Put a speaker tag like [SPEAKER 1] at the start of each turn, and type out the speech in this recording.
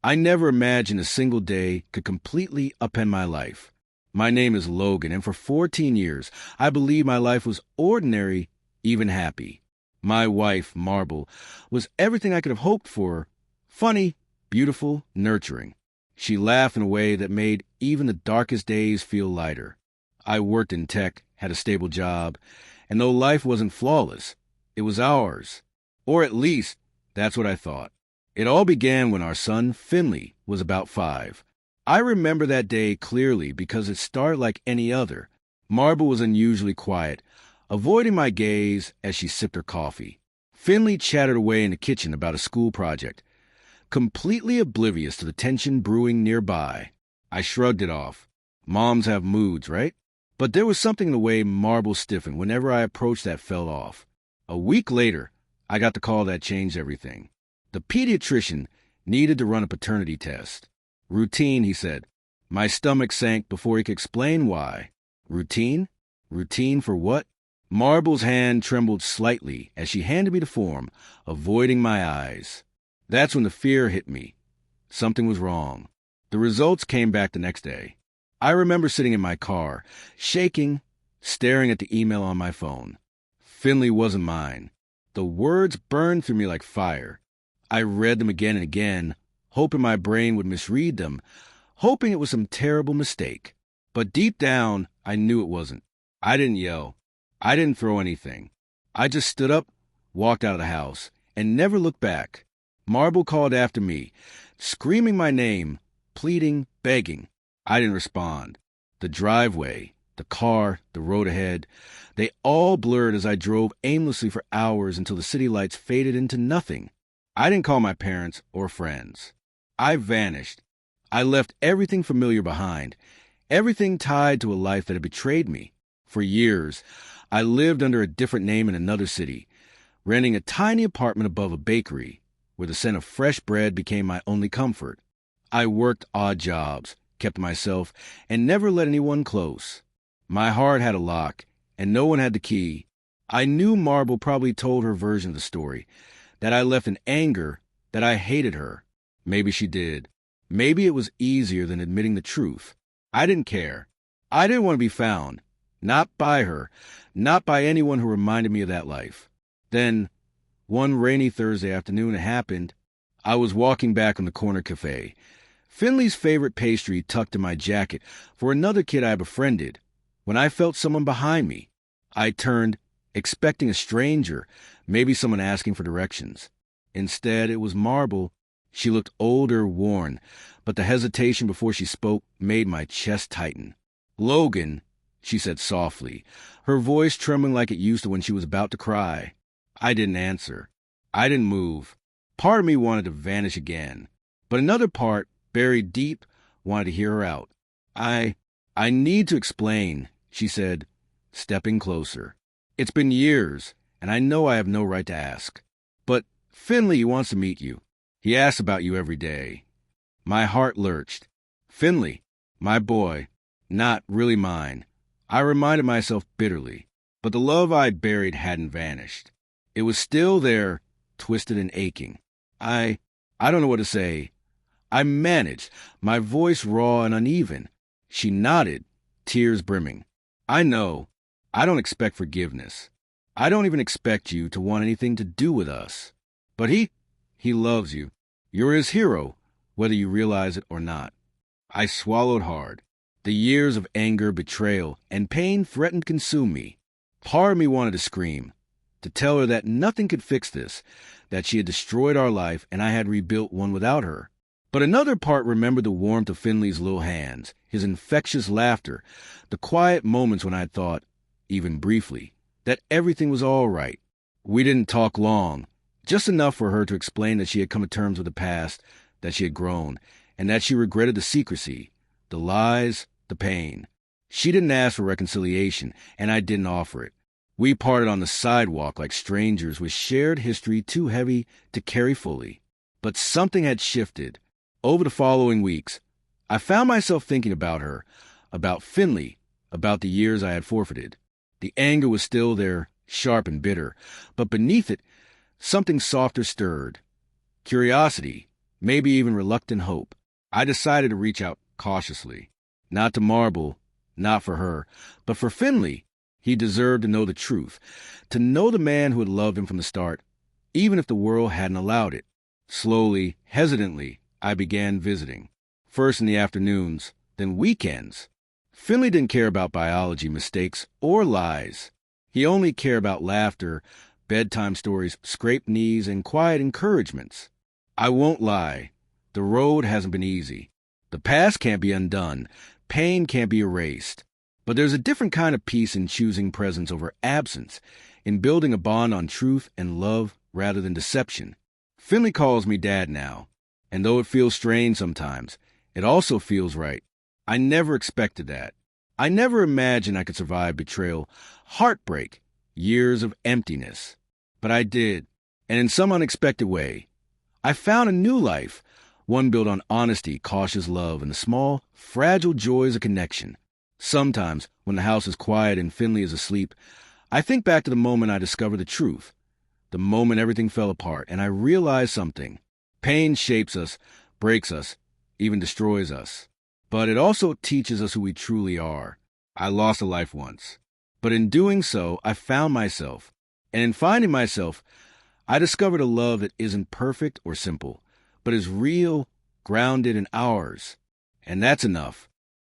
[SPEAKER 1] I never imagined a single day could completely upend my life. My name is Logan, and for 14 years, I believed my life was ordinary, even happy. My wife, Marble, was everything I could have hoped for: funny, beautiful, nurturing. She laughed in a way that made even the darkest days feel lighter. I worked in tech, had a stable job, and though life wasn't flawless, it was ours. Or at least, that's what I thought. It all began when our son, Finley, was about 5. I remember that day clearly because it started like any other. Marble was unusually quiet, avoiding my gaze as she sipped her coffee. Finley chattered away in the kitchen about a school project, completely oblivious to the tension brewing nearby. I shrugged it off. Moms have moods, right? But there was something in the way Marble stiffened whenever I approached that fell off. A week later, I got the call that changed everything. The pediatrician needed to run a paternity test. Routine, he said. My stomach sank before he could explain why. Routine? Routine for what? Marble's hand trembled slightly as she handed me the form, avoiding my eyes. That's when the fear hit me. Something was wrong. The results came back the next day. I remember sitting in my car, shaking, staring at the email on my phone. Finley wasn't mine. The words burned through me like fire. I read them again and again, hoping my brain would misread them, hoping it was some terrible mistake. But deep down, I knew it wasn't. I didn't yell. I didn't throw anything. I just stood up, walked out of the house, and never looked back. Marble called after me, screaming my name, pleading, begging. I didn't respond. The driveway, the car, the road ahead, they all blurred as I drove aimlessly for hours until the city lights faded into nothing. I didn't call my parents or friends. I vanished. I left everything familiar behind, everything tied to a life that had betrayed me. For years, I lived under a different name in another city, renting a tiny apartment above a bakery, where the scent of fresh bread became my only comfort. I worked odd jobs, kept to myself, and never let anyone close. My heart had a lock, and no one had the key. I knew Marble probably told her version of the story, that I left in anger, that I hated her. Maybe she did. Maybe it was easier than admitting the truth. I didn't care. I didn't want to be found. Not by her. Not by anyone who reminded me of that life. Then, one rainy Thursday afternoon, it happened. I was walking back on the corner cafe, Finley's favorite pastry tucked in my jacket for another kid I befriended, when I felt someone behind me. I turned, expecting a stranger, maybe someone asking for directions. Instead, it was Marble. She looked older, worn, but the hesitation before she spoke made my chest tighten. "Logan," she said softly, her voice trembling like it used to when she was about to cry. I didn't answer. I didn't move. Part of me wanted to vanish again, but another part, buried deep, wanted to hear her out. I need to explain," she said, stepping closer. "It's been years, and I know I have no right to ask. But Finley wants to meet you. He asks about you every day." My heart lurched. Finley, my boy, not really mine. I reminded myself bitterly, but the love I buried hadn't vanished. It was still there, twisted and aching. I don't know what to say. I managed, my voice raw and uneven. She nodded, tears brimming. "I know. I don't expect forgiveness. I don't even expect you to want anything to do with us. But he loves you. You're his hero, whether you realize it or not." I swallowed hard. The years of anger, betrayal, and pain threatened to consume me. Part of me wanted to scream, to tell her that nothing could fix this, that she had destroyed our life and I had rebuilt one without her. But another part remembered the warmth of Finley's little hands, his infectious laughter, the quiet moments when I had thought, even briefly, that everything was all right. We didn't talk long, just enough for her to explain that she had come to terms with the past, that she had grown, and that she regretted the secrecy, the lies, the pain. She didn't ask for reconciliation, and I didn't offer it. We parted on the sidewalk like strangers with shared history too heavy to carry fully. But something had shifted. Over the following weeks, I found myself thinking about her, about Finley, about the years I had forfeited. The anger was still there, sharp and bitter, but beneath it, something softer stirred. Curiosity, maybe even reluctant hope. I decided to reach out cautiously. Not to Marble, not for her, but for Finley. He deserved to know the truth, to know the man who had loved him from the start, even if the world hadn't allowed it. Slowly, hesitantly, I began visiting. First in the afternoons, then weekends. Finley didn't care about biology mistakes or lies. He only cared about laughter, bedtime stories, scraped knees, and quiet encouragements. I won't lie. The road hasn't been easy. The past can't be undone. Pain can't be erased. But there's a different kind of peace in choosing presence over absence, in building a bond on truth and love rather than deception. Finley calls me Dad now, and though it feels strange sometimes, it also feels right. I never expected that. I never imagined I could survive betrayal, heartbreak, years of emptiness. But I did, and in some unexpected way. I found a new life, one built on honesty, cautious love, and the small, fragile joys of connection. Sometimes, when the house is quiet and Finley is asleep, I think back to the moment I discovered the truth, the moment everything fell apart, and I realized something. Pain shapes us, breaks us, even destroys us. But it also teaches us who we truly are. I lost a life once, but in doing so, I found myself. And in finding myself, I discovered a love that isn't perfect or simple, but is real, grounded, and ours. And that's enough.